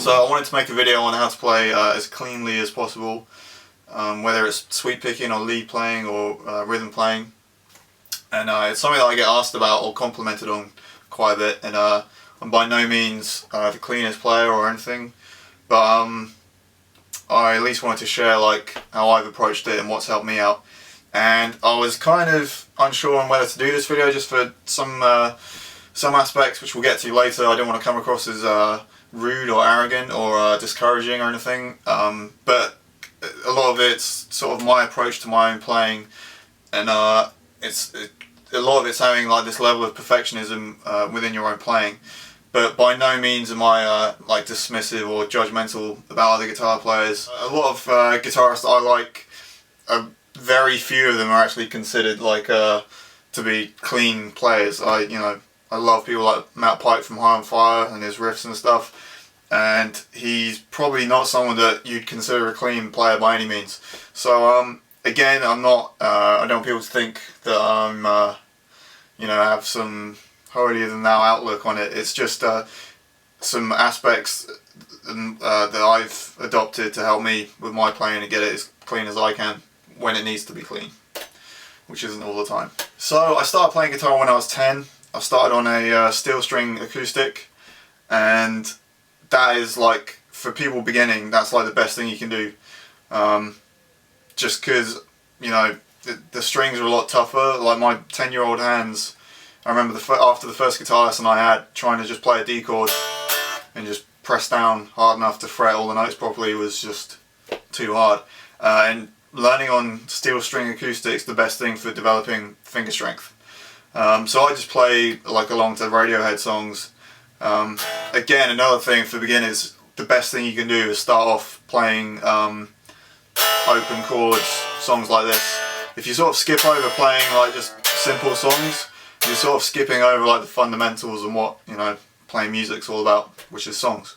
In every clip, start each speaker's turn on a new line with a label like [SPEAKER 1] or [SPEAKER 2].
[SPEAKER 1] So I wanted to make a video on how to play as cleanly as possible, whether it's sweep picking or lead playing or rhythm playing. And it's something that I get asked about or complimented on quite a bit, and I'm by no means the cleanest player or anything, but I at least wanted to share like how I've approached it and what's helped me out. And I was kind of unsure on whether to do this video just for some aspects which we'll get to later. I don't want to come across as rude or arrogant or discouraging or anything, but a lot of it's sort of my approach to my own playing, and a lot of it's having like this level of perfectionism within your own playing. But by no means am I like dismissive or judgmental about other guitar players. A lot of guitarists that I like, very few of them are actually considered like to be clean players. I love people like Matt Pike from High on Fire and his riffs and stuff, and he's probably not someone that you'd consider a clean player by any means. So again, I'm not. I don't want people to think that I'm, have some holier than thou outlook on it. It's just some aspects that I've adopted to help me with my playing to get it as clean as I can when it needs to be clean, which isn't all the time. So I started playing guitar when I was 10. I started on a steel string acoustic, and that is like, for people beginning, that's like the best thing you can do. Just because, the strings are a lot tougher. Like my 10-year-old hands, I remember after the first guitar lesson I had, trying to just play a D chord and just press down hard enough to fret all the notes properly was just too hard. And learning on steel string acoustics, the best thing for developing finger strength. So I just play like along to Radiohead songs. Again, another thing for beginners, the best thing you can do is start off playing open chords, songs like this. If you sort of skip over playing like just simple songs, you're sort of skipping over like the fundamentals and what playing music's all about, which is songs.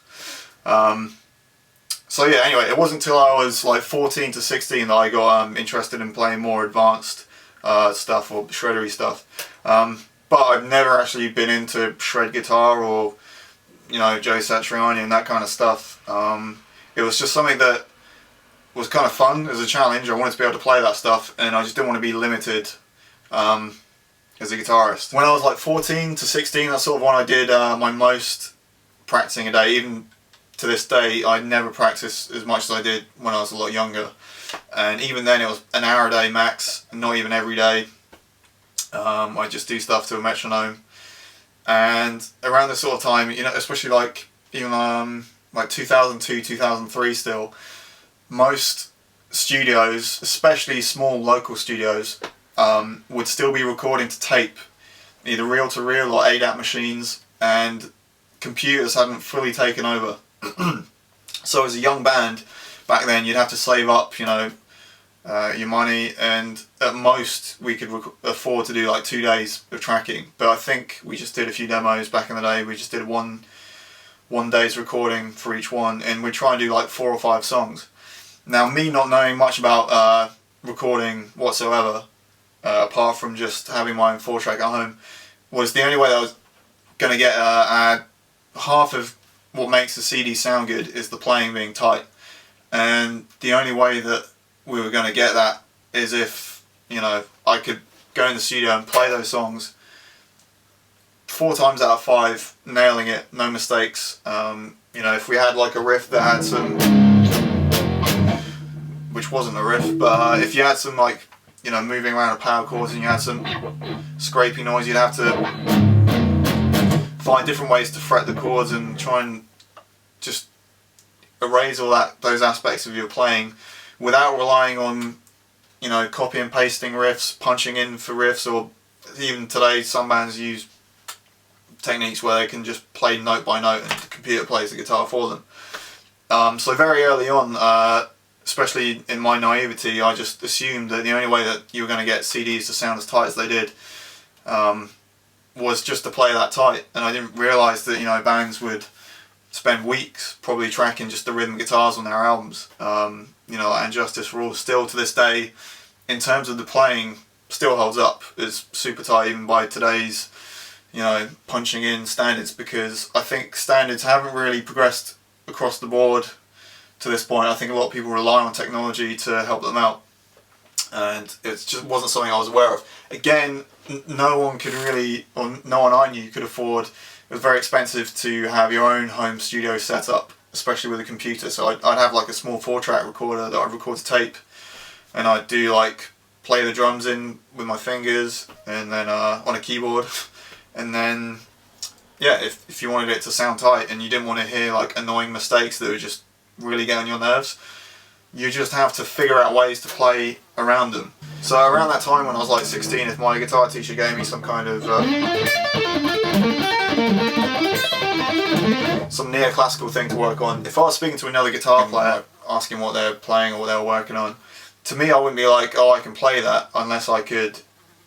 [SPEAKER 1] So yeah, anyway, it wasn't until I was like 14 to 16 that I got interested in playing more advanced stuff or shreddery stuff. But I've never actually been into shred guitar or Joe Satriani and that kind of stuff. It was just something that was kind of fun as a challenge. I wanted to be able to play that stuff, and I just didn't want to be limited as a guitarist. When I was like 14 to 16, that's sort of when I did my most practicing a day. Even to this day, I never practice as much as I did when I was a lot younger. And even then it was an hour a day max, not even every day. I just do stuff to a metronome. And around this sort of time, especially like even like 2002, 2003 still, most studios, especially small local studios, would still be recording to tape, either reel-to-reel or ADAT machines, and computers hadn't fully taken over. So as a young band back then, you'd have to save up, your money, and at most we could afford to do like 2 days of tracking. But I think we just did a few demos back in the day. We just did one day's recording for each one, and we'd try and do like 4 or 5 songs. Now, me not knowing much about recording whatsoever, apart from just having my own 4-track at home, was the only way that I was going to get half of what makes the CD sound good is the playing being tight. And the only way that we were going to get that is if, I could go in the studio and play those songs 4 times out of 5, nailing it, no mistakes. If we had like a riff that had some, which wasn't a riff, but if you had some like, moving around a power chords and you had some scraping noise, you'd have to find different ways to fret the chords and try and just erase all those aspects of your playing without relying on, copy and pasting riffs, punching in for riffs, or even today some bands use techniques where they can just play note by note and the computer plays the guitar for them. So very early on, especially in my naivety, I just assumed that the only way that you were going to get CDs to sound as tight as they did was just to play that tight. And I didn't realise that bands would spend weeks probably tracking just the rhythm guitars on their albums. And Justice for All still to this day, in terms of the playing, still holds up. It's super tight even by today's punching in standards, because I think standards haven't really progressed across the board to this point. I think a lot of people rely on technology to help them out, and it just wasn't something I was aware of. Again, no one could really, or no one I knew could afford. It was very expensive to have your own home studio set up, especially with a computer. So I'd have like a small 4-track recorder that I'd record to tape, and I'd do like play the drums in with my fingers, and then on a keyboard, and then yeah, if you wanted it to sound tight and you didn't want to hear like annoying mistakes that would just really get on your nerves, you just have to figure out ways to play around them. So around that time when I was like 16, if my guitar teacher gave me some kind of some neoclassical thing to work on, if I was speaking to another guitar player asking what they're playing or what they were working on, to me I wouldn't be like, oh, I can play that, unless I could,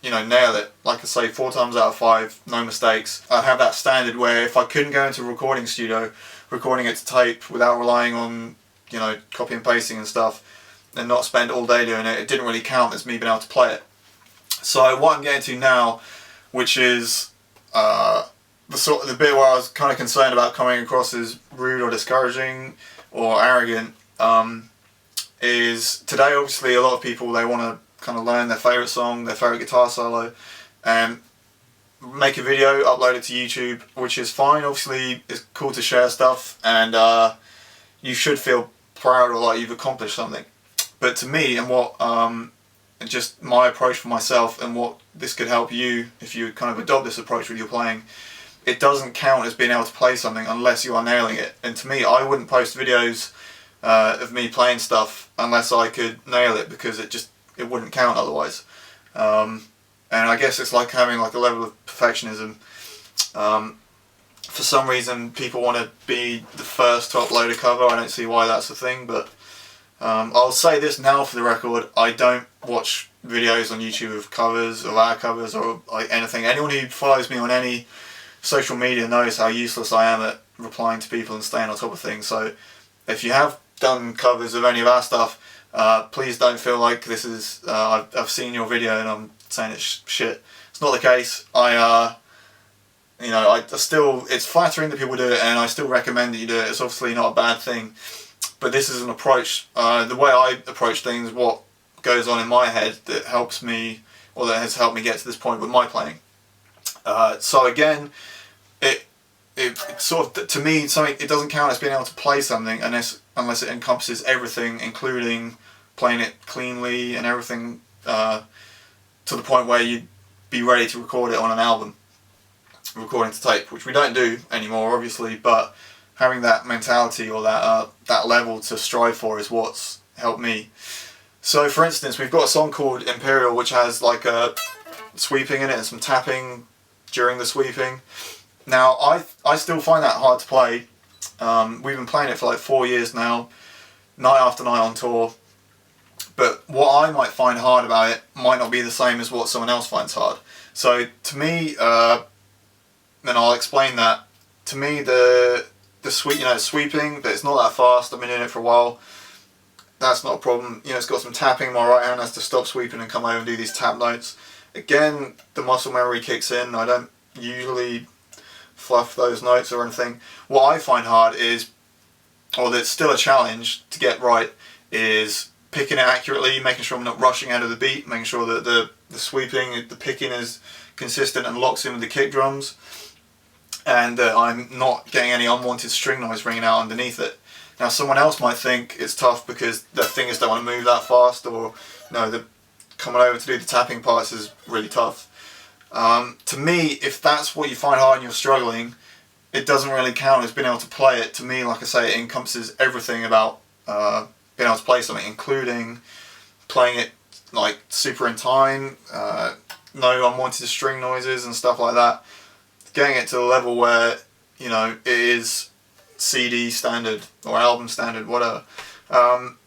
[SPEAKER 1] you know, nail it. Like I say, 4 times out of 5, no mistakes. I'd have that standard where if I couldn't go into a recording studio, recording it to tape without relying on, you know, copy and pasting and stuff, and not spend all day doing it, it didn't really count as me being able to play it. So what I'm getting to now, which is the bit where I was kind of concerned about coming across as rude or discouraging or arrogant, is today obviously a lot of people, they want to kind of learn their favourite song, their favourite guitar solo, and make a video, upload it to YouTube, which is fine. Obviously it's cool to share stuff, and you should feel proud or like you've accomplished something. But to me, and what just my approach for myself, and what this could help you if you kind of adopt this approach with your playing, it doesn't count as being able to play something unless you are nailing it. And to me, I wouldn't post videos of me playing stuff unless I could nail it, because it wouldn't count otherwise. And I guess it's like having like a level of perfectionism. For some reason people want to be the first to upload a cover. I don't see why that's a thing, but I'll say this now for the record, I don't watch videos on YouTube of covers, of our covers, or like anything. Anyone who follows me on any social media knows how useless I am at replying to people and staying on top of things. So if you have done covers of any of our stuff, please don't feel like this is I've seen your video and I'm saying it's shit. It's not the case. You know, it's flattering that people do it, and I still recommend that you do it. It's obviously not a bad thing, but this is an approach, the way I approach things, what goes on in my head that helps me, or that has helped me get to this point with my playing. So again, it sort of, to me, something, it doesn't count as being able to play something unless it encompasses everything, including playing it cleanly and everything, to the point where you'd be ready to record it on an album, recording to tape, which we don't do anymore obviously, but having that mentality or that level to strive for is what's helped me. So for instance, we've got a song called Imperial, which has like a sweeping in it and some tapping during the sweeping. Now I still find that hard to play. We've been playing it for like 4 years now, night after night on tour. But what I might find hard about it might not be the same as what someone else finds hard. So to me, and I'll explain that. To me, the sweeping, that it's not that fast. I've been in it for a while. That's not a problem. You know, it's got some tapping. My right hand has to stop sweeping and come over and do these tap notes. Again, the muscle memory kicks in. I don't usually fluff those notes or anything. What I find hard is, or that's still a challenge to get right, is picking it accurately, making sure I'm not rushing out of the beat, making sure that the sweeping, the picking is consistent and locks in with the kick drums, and that I'm not getting any unwanted string noise ringing out underneath it. Now someone else might think it's tough because their fingers don't want to move that fast, or the coming over to do the tapping parts is really tough. To me, if that's what you find hard and you're struggling, it doesn't really count as being able to play it. To me, like I say, it encompasses everything about being able to play something, including playing it like super in time, no unwanted string noises and stuff like that. Getting it to the level where, you know, it is CD standard or album standard, whatever.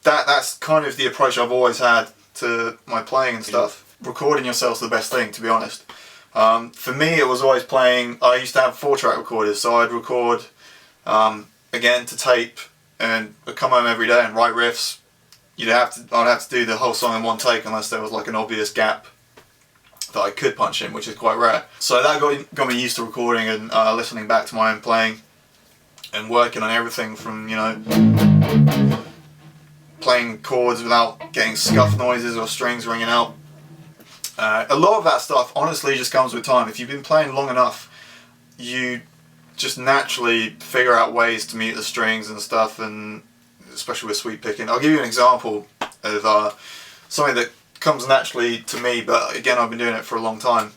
[SPEAKER 1] That's kind of the approach I've always had to my playing and stuff. Recording yourself's the best thing, to be honest. For me, it was always playing. I used to have 4-track recorders, so I'd record again to tape, and I'd come home every day and write riffs. I'd have to do the whole song in one take unless there was like an obvious gap that I could punch in, which is quite rare. So that got me used to recording and listening back to my own playing. and working on everything from, you know, playing chords without getting scuff noises or strings ringing out. A lot of that stuff honestly just comes with time. If you've been playing long enough, you just naturally figure out ways to mute the strings and stuff, and especially with sweep picking. I'll give you an example of something that comes naturally to me, but again, I've been doing it for a long time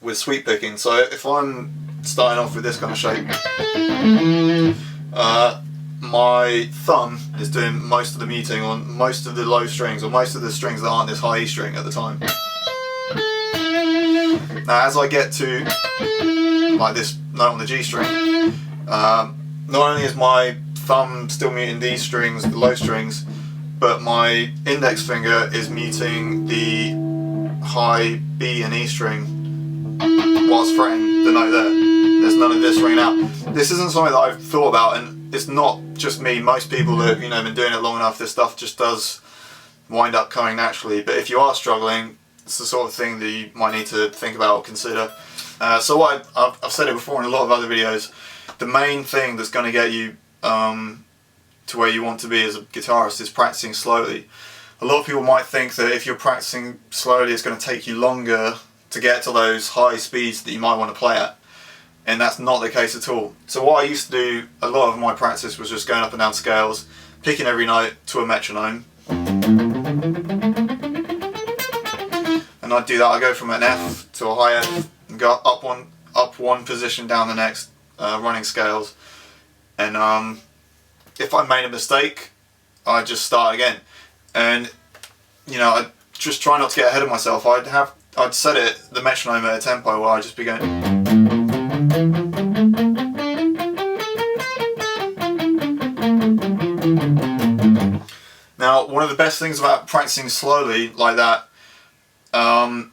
[SPEAKER 1] with sweep picking. So if I'm starting off with this kind of shape, my thumb is doing most of the muting on most of the low strings, or most of the strings that aren't this high E string at the time. Now as I get to like this note on the G string, not only is my thumb still muting these strings, the low strings, but my index finger is muting the high B and E string whilst fretting the note there. There's none of this ringing out. This isn't something that I've thought about, and it's not just me. Most people that, you know, have been doing it long enough, this stuff just does wind up coming naturally. But if you are struggling, it's the sort of thing that you might need to think about or consider. So what I've said it before in a lot of other videos, the main thing that's going to get you to where you want to be as a guitarist is practicing slowly. A lot of people might think that if you're practicing slowly, it's going to take you longer to get to those high speeds that you might want to play at. And that's not the case at all. So what I used to do, a lot of my practice was just going up and down scales, picking every note to a metronome. And I'd do that, I'd go from an F to a high F, and go up one position, down the next, running scales. And if I made a mistake, I'd just start again. And, you know, I'd just try not to get ahead of myself. I'd set the metronome at a tempo where I'd just be going. Now, one of the best things about practicing slowly like that, and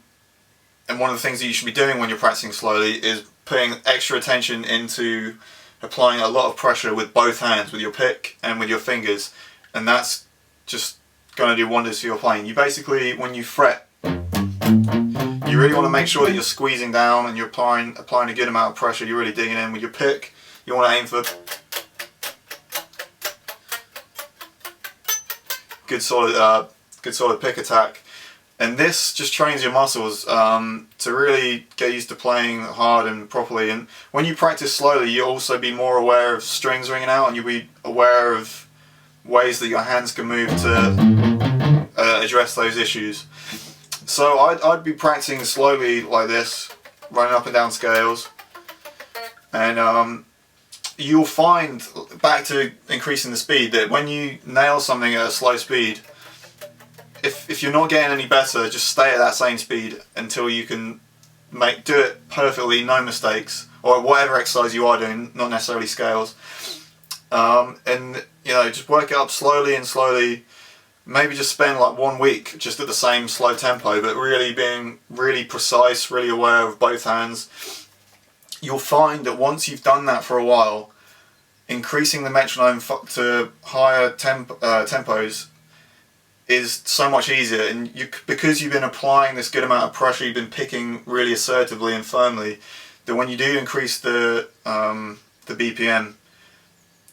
[SPEAKER 1] one of the things that you should be doing when you're practicing slowly, is putting extra attention into applying a lot of pressure with both hands, with your pick and with your fingers, and that's just going to do wonders for your playing. You basically, when you fret, you really want to make sure that you're squeezing down and you're applying a good amount of pressure. You're really digging in with your pick. You want to aim for good solid pick attack, and this just trains your muscles to really get used to playing hard and properly. And when you practice slowly, you'll also be more aware of strings ringing out, and you'll be aware of ways that your hands can move to address those issues. So I'd be practicing slowly like this, running up and down scales, and you'll find, back to increasing the speed, that when you nail something at a slow speed, if you're not getting any better, just stay at that same speed until you can do it perfectly, no mistakes, or whatever exercise you are doing, not necessarily scales. And you know, just work it up slowly and slowly. Maybe just spend like 1 week just at the same slow tempo, but really being really precise, really aware of both hands. You'll find that once you've done that for a while, increasing the metronome to higher tempos is so much easier, and because you've been applying this good amount of pressure, you've been picking really assertively and firmly, that when you do increase the BPM,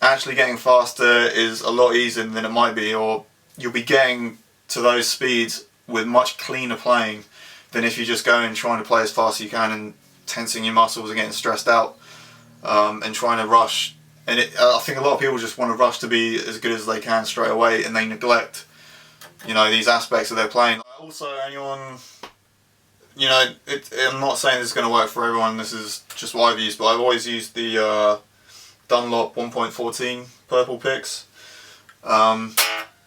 [SPEAKER 1] actually getting faster is a lot easier than it might be, or you'll be getting to those speeds with much cleaner playing than if you just go and trying to play as fast as you can and tensing your muscles and getting stressed out and trying to rush. And I think a lot of people just want to rush to be as good as they can straight away, and they neglect, you know, these aspects of their playing. Also, anyone, you know, I'm not saying this is going to work for everyone, this is just what I've used, but I've always used the Dunlop 1.14 purple picks.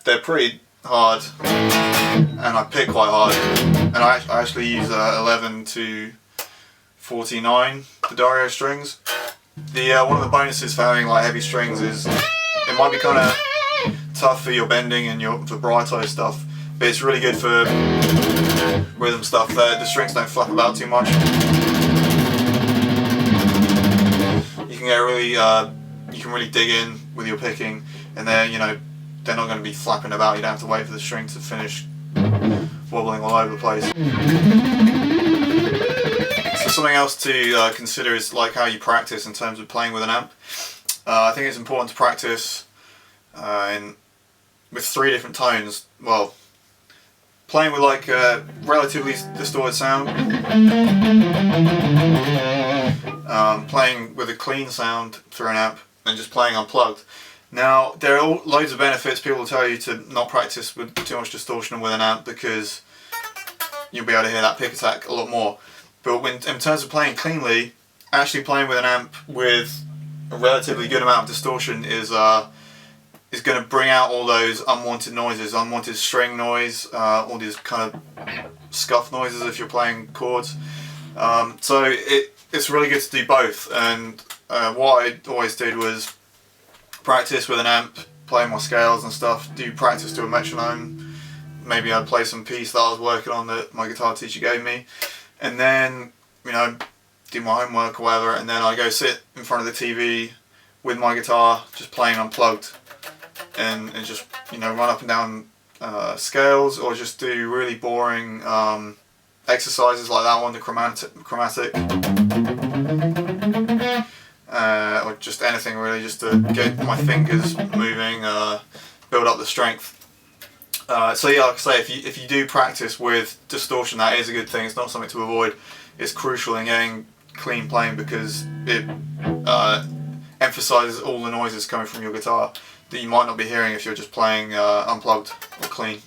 [SPEAKER 1] They're pretty hard, and I pick quite hard, and I actually use 11 to 49 the Dario strings. One of the bonuses for having like heavy strings is it might be kind of tough for your bending and your vibrato stuff, but it's really good for rhythm stuff. The strings don't flap about too much. You can get really, you can really dig in with your picking, and then, you know, they're not going to be flapping about. You don't have to wait for the string to finish wobbling all over the place. So something else to consider is like how you practice in terms of playing with an amp. I think it's important to practice with 3 different tones. Well, playing with like a relatively distorted sound, playing with a clean sound through an amp, and just playing unplugged. Now, there are loads of benefits. People will tell you to not practice with too much distortion with an amp because you'll be able to hear that pick attack a lot more. But in terms of playing cleanly, actually playing with an amp with a relatively good amount of distortion is going to bring out all those unwanted noises, unwanted string noise, all these kind of scuff noises if you're playing chords. So it's really good to do both. And what I always did was practice with an amp, play my scales and stuff, do practice to a metronome. Maybe I'd play some piece that I was working on that my guitar teacher gave me, and then, you know, do my homework or whatever, and then I go sit in front of the TV with my guitar, just playing unplugged, and just, you know, run up and down scales, or just do really boring exercises like that one, the chromatic. Or just anything really, just to get my fingers moving, build up the strength. So yeah, like I say, if you do practice with distortion, that is a good thing. It's not something to avoid. It's crucial in getting clean playing because it emphasises all the noises coming from your guitar that you might not be hearing if you're just playing unplugged or clean.